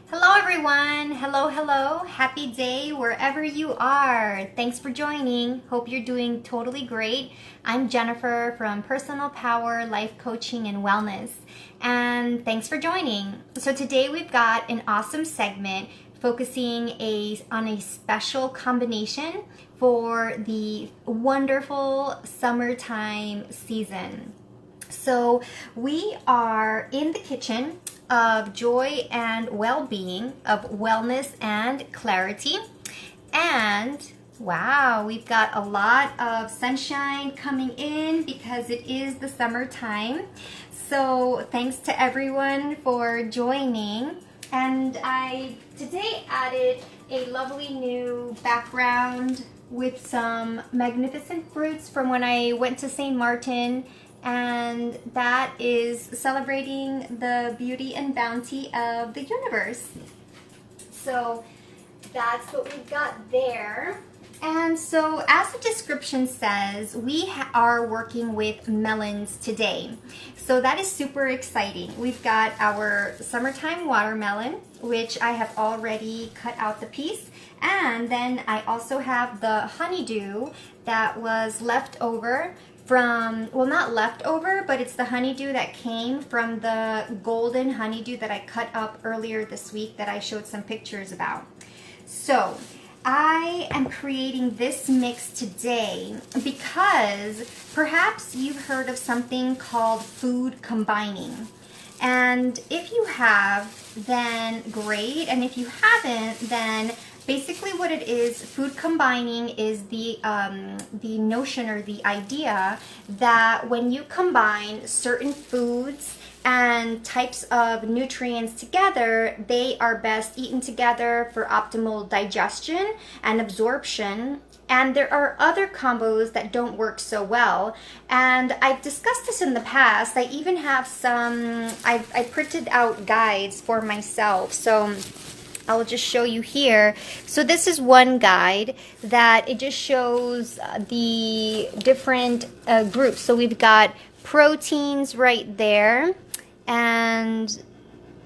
Hello everyone! Hello, hello! Happy day wherever you are! Thanks for joining. Hope you're doing totally great. I'm Jennifer from Personal Power, Life Coaching, and Wellness. And thanks for joining. So today we've got an awesome segment focusing on a special combination for the wonderful summertime season. So we are in the kitchen of joy and well-being, of wellness and clarity. And wow, we've got a lot of sunshine coming in because it is the summertime. So thanks to everyone for joining. And I today added a lovely new background with some magnificent fruits from when I went to St. Martin, and that is celebrating the beauty and bounty of the universe. So that's what we've got there. And so as the description says, we are working with melons today. So that is super exciting. We've got our summertime watermelon, which I have already cut out the piece. And then I also have the honeydew that was left over from, well, not leftover, but it's the honeydew that came from the golden honeydew that I cut up earlier this week that I showed some pictures about. So I am creating this mix today because perhaps you've heard of something called food combining. And if you have, then great. And if you haven't, then basically what it is, food combining is the notion or the idea that when you combine certain foods and types of nutrients together, they are best eaten together for optimal digestion and absorption. And there are other combos that don't work so well. And I've discussed this in the past. I even have some, I printed out guides for myself. So I'll just show you here. So this is one guide that it just shows the different groups. So we've got proteins right there, and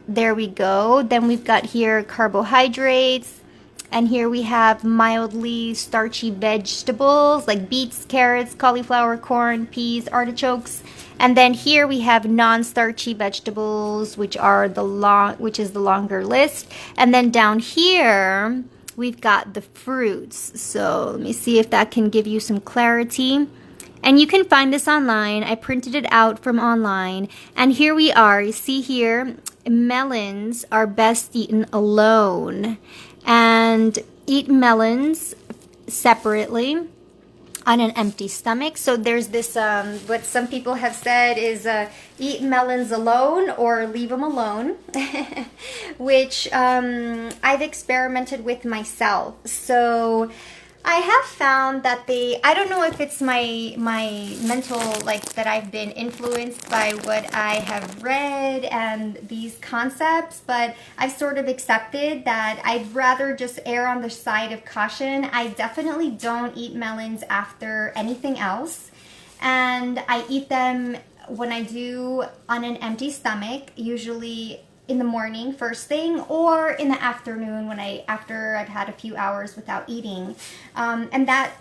there we go. Then we've got here carbohydrates, and here we have mildly starchy vegetables like beets, carrots, cauliflower, corn, peas, artichokes. And then here we have non-starchy vegetables, which is the longer list. And then down here, we've got the fruits. So let me see if that can give you some clarity. And you can find this online. I printed it out from online. And here we are. You see here, melons are best eaten alone. And eat melons separately on an empty stomach. So there's this, what some people have said is eat melons alone or leave them alone, which I've experimented with myself. So I have found that I don't know if it's my mental, like that I've been influenced by what I have read and these concepts, but I've sort of accepted that I'd rather just err on the side of caution. I definitely don't eat melons after anything else, and I eat them when I do on an empty stomach, usually in the morning first thing, or in the afternoon after I've had a few hours without eating, and that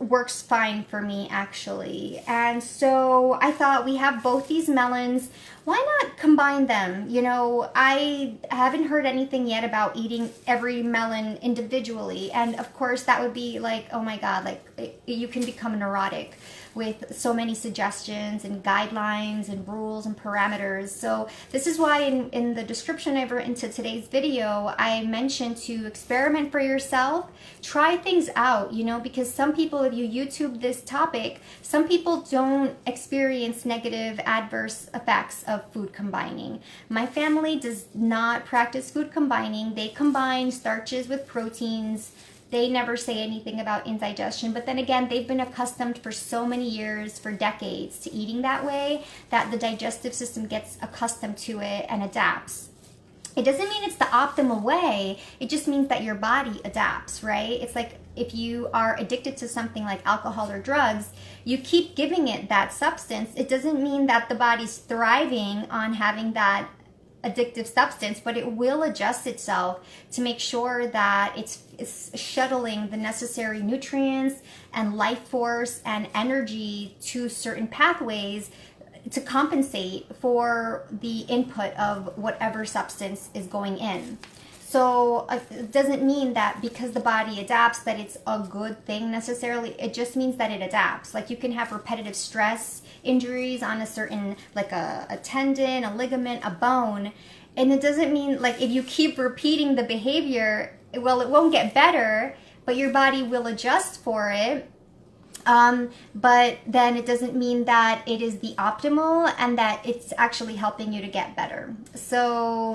works fine for me actually. And so I thought, we have both these melons, why not combine them? You know, I haven't heard anything yet about eating every melon individually, and of course that would be like, oh my god, like you can become neurotic with so many suggestions and guidelines and rules and parameters. So this is why in the description I've written to today's video, I mentioned to experiment for yourself, try things out, you know, because some people, if you YouTube this topic, some people don't experience negative adverse effects of food combining. My family does not practice food combining. They combine starches with proteins. They never say anything about indigestion, but then again, they've been accustomed for so many years, for decades, to eating that way that the digestive system gets accustomed to it and adapts. It doesn't mean it's the optimal way, it just means that your body adapts, right? It's like if you are addicted to something like alcohol or drugs, you keep giving it that substance. It doesn't mean that the body's thriving on having that addictive substance, but it will adjust itself to make sure that it's shuttling the necessary nutrients and life force and energy to certain pathways to compensate for the input of whatever substance is going in. So it doesn't mean that because the body adapts that it's a good thing necessarily. It just means that it adapts. Like you can have repetitive stress injuries on a certain, like a tendon, a ligament, a bone. And it doesn't mean, like, if you keep repeating the behavior, well, it won't get better, but your body will adjust for it. But then it doesn't mean that it is the optimal and that it's actually helping you to get better. So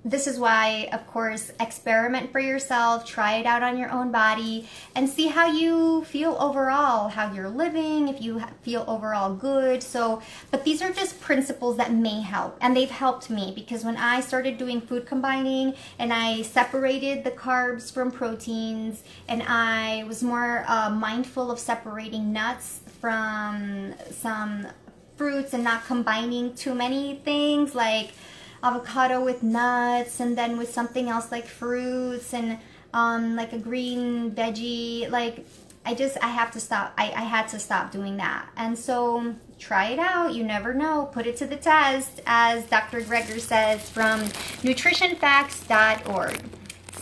this is why, of course, experiment for yourself, try it out on your own body, and see how you feel overall, how you're living, if you feel overall good. So, but these are just principles that may help, and they've helped me, because when I started doing food combining and I separated the carbs from proteins, and I was more mindful of separating nuts from some fruits and not combining too many things like avocado with nuts and then with something else like fruits and like a green veggie, like I have to stop. I had to stop doing that. And so try it out. You never know. Put it to the test, as Dr. Greger says from nutritionfacts.org.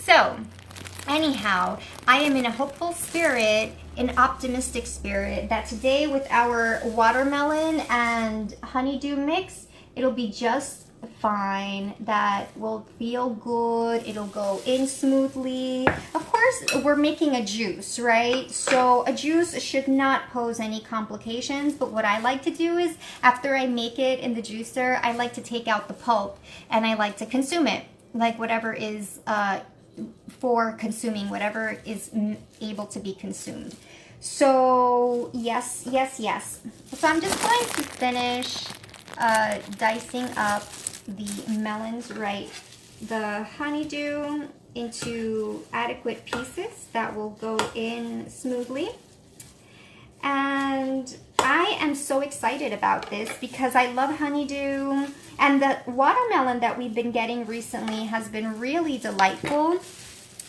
So anyhow, I am in a hopeful spirit, an optimistic spirit, that today with our watermelon and honeydew mix, it'll be just fine. That will feel good. It'll go in smoothly. Of course, we're making a juice, right? So a juice should not pose any complications. But what I like to do is, after I make it in the juicer, I like to take out the pulp and I like to consume it, like whatever is for consuming, whatever is able to be consumed. So yes, yes, yes. So I'm just going to finish dicing up the melons, right, the honeydew into adequate pieces that will go in smoothly. And I am so excited about this because I love honeydew, and the watermelon that we've been getting recently has been really delightful.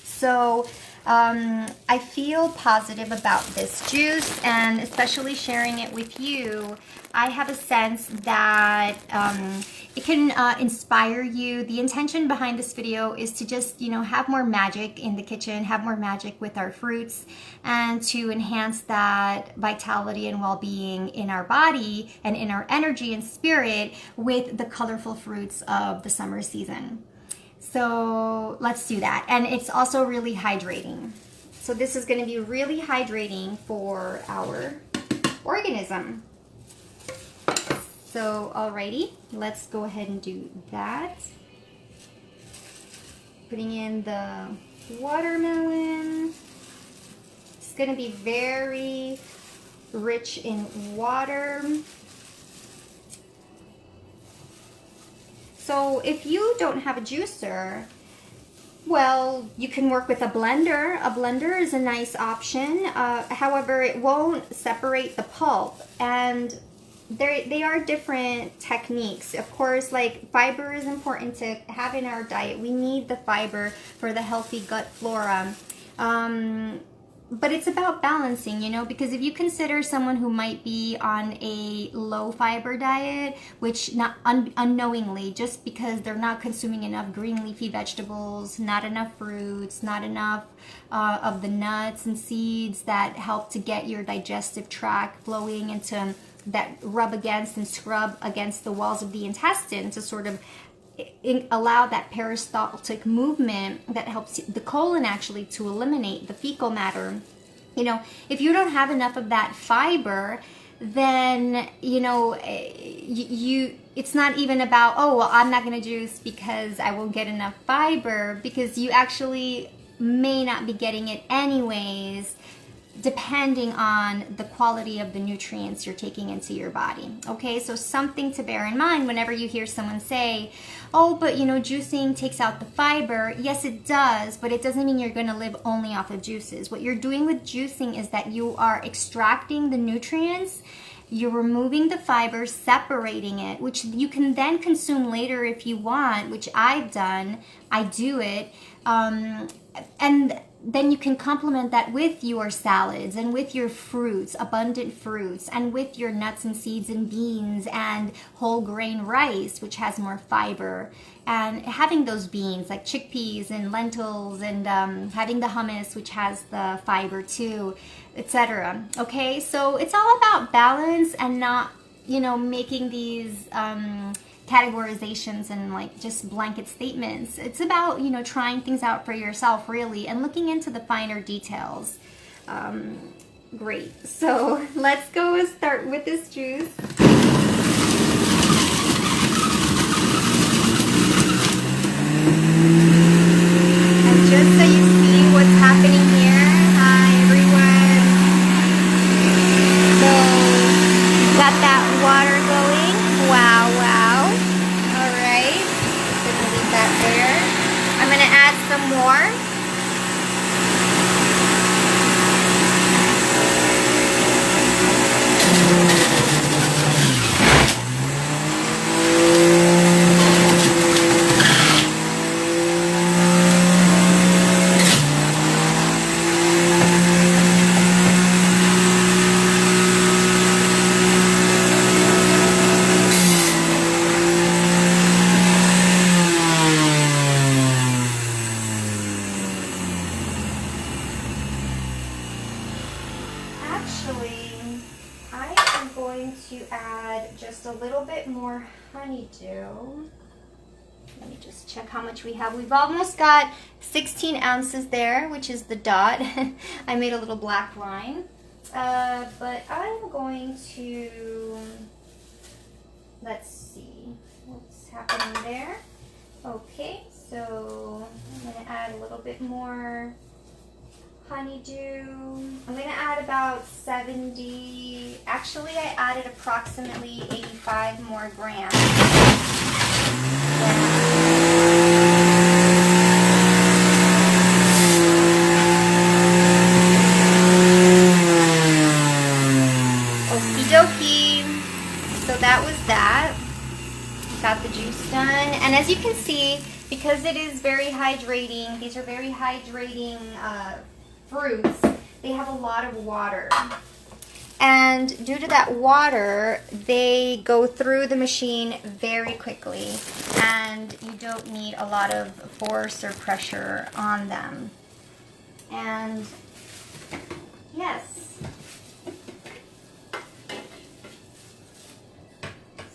So I feel positive about this juice, and especially sharing it with you. I have a sense that it can inspire you. The intention behind this video is to just, you know, have more magic in the kitchen, have more magic with our fruits, and to enhance that vitality and well-being in our body and in our energy and spirit with the colorful fruits of the summer season. So let's do that. And it's also really hydrating. So this is going to be really hydrating for our organism. So alrighty, let's go ahead and do that. Putting in the watermelon. It's going to be very rich in water. So if you don't have a juicer, well, you can work with a blender. A blender is a nice option. However, it won't separate the pulp, and they are different techniques. Of course, like fiber is important to have in our diet. We need the fiber for the healthy gut flora. But it's about balancing, you know, because if you consider someone who might be on a low fiber diet, which not unknowingly, just because they're not consuming enough green leafy vegetables, not enough fruits, not enough of the nuts and seeds that help to get your digestive tract flowing into that rub against and scrub against the walls of the intestine to sort of allow that peristaltic movement that helps the colon actually to eliminate the fecal matter. You know, if you don't have enough of that fiber, then, you know, it's not even about, oh, well, I'm not going to juice because I won't get enough fiber, because you actually may not be getting it anyways, depending on the quality of the nutrients you're taking into your body. Okay, so something to bear in mind whenever you hear someone say, oh, but you know, juicing takes out the fiber. Yes, it does, but it doesn't mean you're going to live only off of juices. What you're doing with juicing is that you are extracting the nutrients You're removing the fiber, separating it, which you can then consume later if you want, which I've done. I do it. And then you can complement that with your salads and with your fruits, abundant fruits, and with your nuts and seeds and beans and whole grain rice, which has more fiber. And having those beans like chickpeas and lentils, and having the hummus, which has the fiber too, etc. Okay, so it's all about balance and not, you know, making these categorizations and like just blanket statements. It's about, you know, trying things out for yourself really and looking into the finer details. Great, so let's go and start with this juice. And just so you see what's happening here, hi everyone. So got that water going. Wow, wow. All right, just gonna leave that there. I'm gonna add some more. A little bit more honeydew. Let me just check how much we have. We've almost got 16 ounces there, which is the dot. I made a little black line. But I'm going to, let's see what's happening there. Okay, so I'm going to add a little bit more honeydew. I'm going to add about 70, actually I added approximately 85 more grams. Okie dokie. So that was that. Got the juice done. And as you can see, because it is very hydrating, these are very hydrating fruits, they have a lot of water, and due to that water they go through the machine very quickly, and you don't need a lot of force or pressure on them. And yes,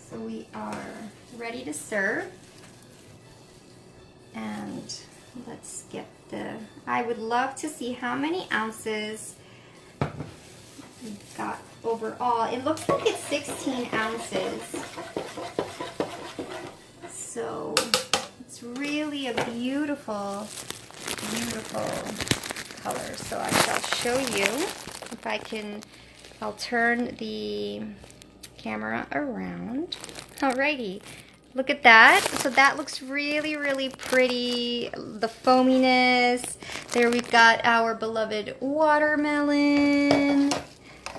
so we are ready to serve. And let's get the, I would love to see how many ounces we've got overall. It looks like it's 16 ounces. So it's really a beautiful, beautiful color. So I shall show you if I can, I'll turn the camera around. Alrighty. Look at that. So that looks really, really pretty. The foaminess. There we've got our beloved watermelon.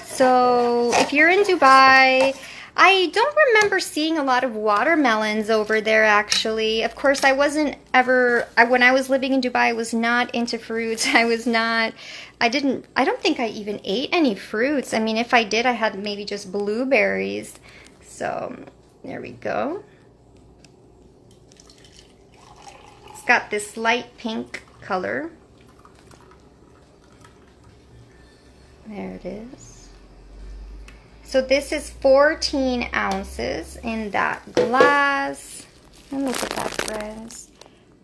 So if you're in Dubai, I don't remember seeing a lot of watermelons over there actually. Of course, I wasn't ever, when I was living in Dubai, I was not into fruits. I don't think I even ate any fruits. I mean, if I did, I had maybe just blueberries. So there we go. Got this light pink color. There it is. So this is 14 ounces in that glass. And look at that, friends.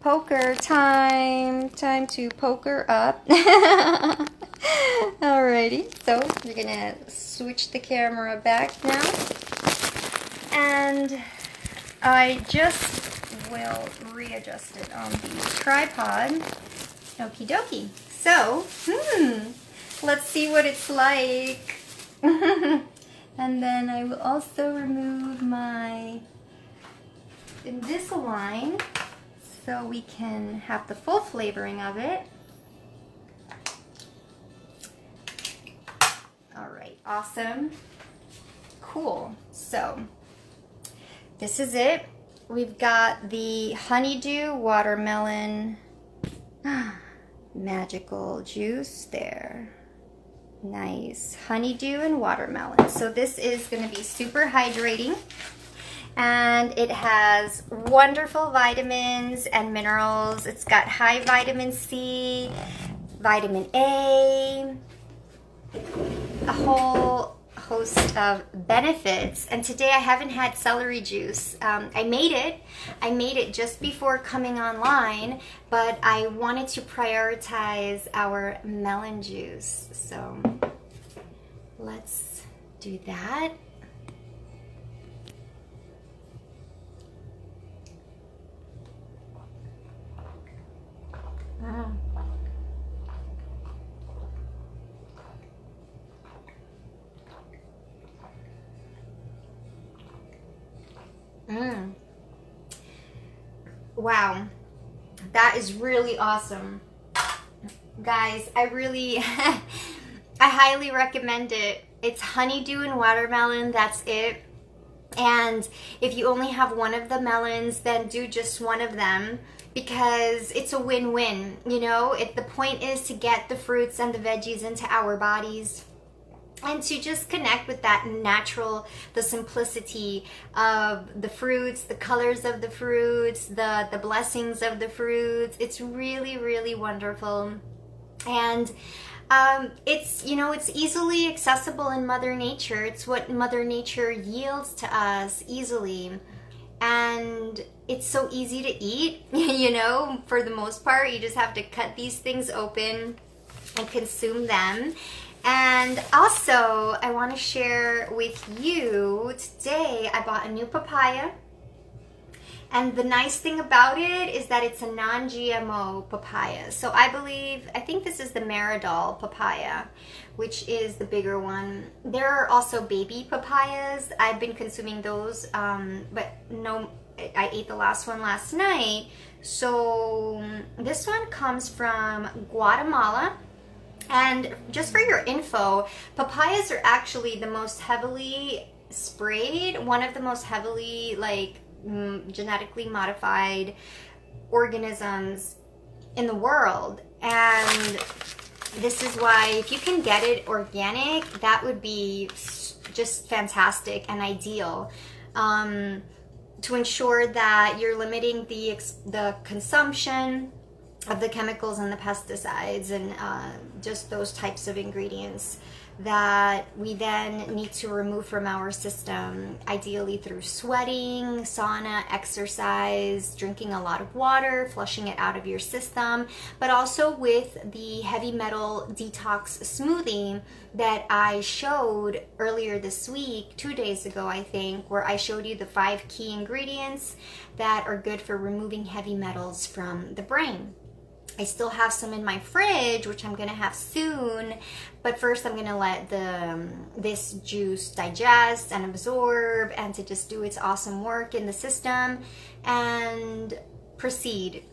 Poker time. Time to poker up. Alrighty. So we're gonna switch the camera back now. And I just will readjust it on the tripod. Okie dokie. So, let's see what it's like. And then I will also remove my Invisalign so we can have the full flavoring of it. All right, awesome. cool. So this is it. We've got the honeydew watermelon magical juice there. Nice. Honeydew and watermelon. So this is going to be super hydrating. And it has wonderful vitamins and minerals. It's got high vitamin C, vitamin A, a whole host of benefits. And today I haven't had celery juice. I made it just before coming online, but I wanted to prioritize our melon juice. So let's do that. Wow, that is really awesome. Guys, I really, I highly recommend it. It's honeydew and watermelon, that's it. And if you only have one of the melons, then do just one of them, because it's a win-win, you know? The point is to get the fruits and the veggies into our bodies and to just connect with that natural, the simplicity of the fruits, the colors of the fruits, the blessings of the fruits. It's really, really wonderful. And it's, you know, it's easily accessible in Mother Nature. It's what Mother Nature yields to us easily. And it's so easy to eat, you know, for the most part. You just have to cut these things open and consume them. And also, I want to share with you, today I bought a new papaya. And the nice thing about it is that it's a non-GMO papaya. So I think this is the Maridol papaya, which is the bigger one. There are also baby papayas. I've been consuming those, but no, I ate the last one last night. So this one comes from Guatemala. And just for your info, papayas are actually the most heavily sprayed, one of the most heavily genetically modified organisms in the world. And this is why, if you can get it organic, that would be just fantastic and ideal, to ensure that you're limiting the consumption of the chemicals and the pesticides and just those types of ingredients that we then need to remove from our system, ideally through sweating, sauna, exercise, drinking a lot of water, flushing it out of your system, but also with the heavy metal detox smoothie that I showed earlier this week, 2 days ago I think, where I showed you the 5 key ingredients that are good for removing heavy metals from the brain. I still have some in my fridge, which I'm gonna have soon, but first I'm gonna let this juice digest and absorb and to just do its awesome work in the system and proceed.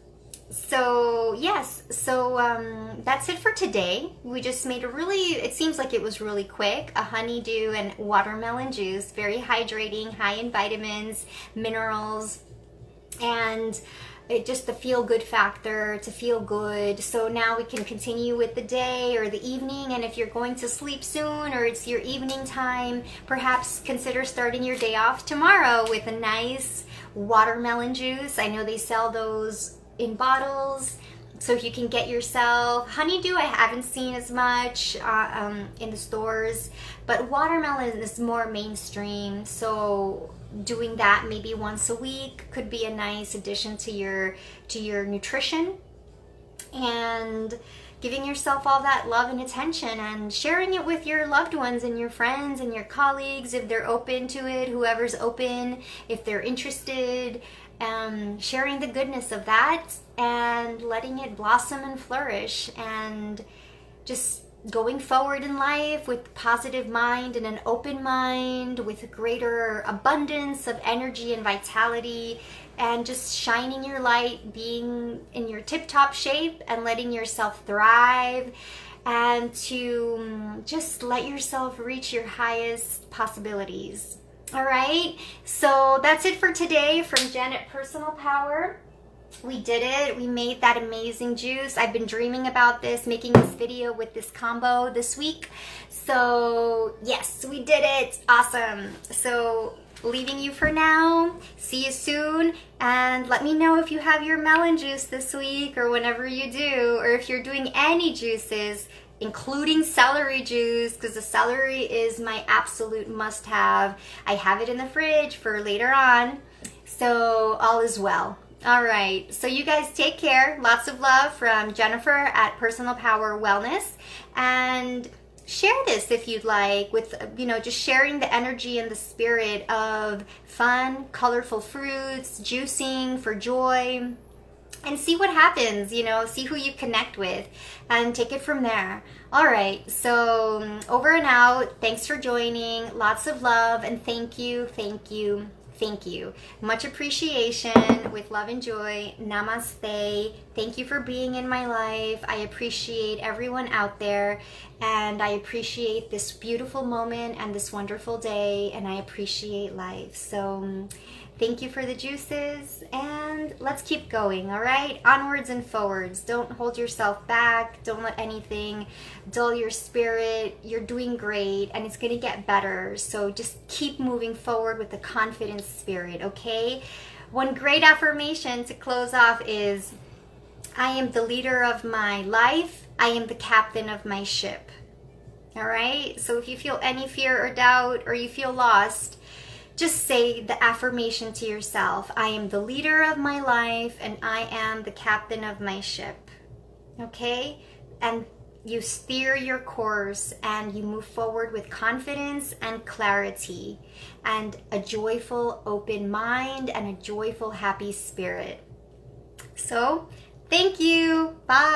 So yes, that's it for today. We just made it seems like it was really quick, a honeydew and watermelon juice, very hydrating, high in vitamins, minerals, and just the feel-good factor, to feel good. So now we can continue with the day or the evening, and if you're going to sleep soon or it's your evening time, perhaps consider starting your day off tomorrow with a nice watermelon juice. I know they sell those in bottles, so if you can get yourself honeydew, I haven't seen as much in the stores, but watermelon is more mainstream, so doing that maybe once a week could be a nice addition to your nutrition, and giving yourself all that love and attention and sharing it with your loved ones and your friends and your colleagues if they're open to it, whoever's open, if they're interested, sharing the goodness of that and letting it blossom and flourish, and just going forward in life with a positive mind and an open mind, with a greater abundance of energy and vitality, and just shining your light, being in your tip-top shape and letting yourself thrive and to just let yourself reach your highest possibilities. All right, so that's it for today from Jen at Personal Power. We did it. We made that amazing juice. I've been dreaming about this, making this video with this combo this week. So yes, we did it. Awesome. So leaving you for now. See you soon. And let me know if you have your melon juice this week or whenever you do, or if you're doing any juices, including celery juice, because the celery is my absolute must-have. I have it in the fridge for later on. So all is well. All right, so you guys take care. Lots of love from Jennifer at Personal Power Wellness. And share this if you'd like with, just sharing the energy and the spirit of fun, colorful fruits, juicing for joy, and see what happens, see who you connect with and take it from there. All right, so over and out. Thanks for joining. Lots of love and thank you, thank you. Thank you. Much appreciation with love and joy. Namaste. Thank you for being in my life. I appreciate everyone out there, and I appreciate this beautiful moment and this wonderful day, and I appreciate life. So thank you for the juices, and let's keep going, all right? Onwards and forwards. Don't hold yourself back. Don't let anything dull your spirit. You're doing great, and it's going to get better. So just keep moving forward with the confident spirit, okay? One great affirmation to close off is, I am the leader of my life. I am the captain of my ship. All right? So if you feel any fear or doubt, or you feel lost, just say the affirmation to yourself. I am the leader of my life, and I am the captain of my ship. Okay? And you steer your course, and you move forward with confidence and clarity, and a joyful, open mind, and a joyful, happy spirit. So, thank you. Bye.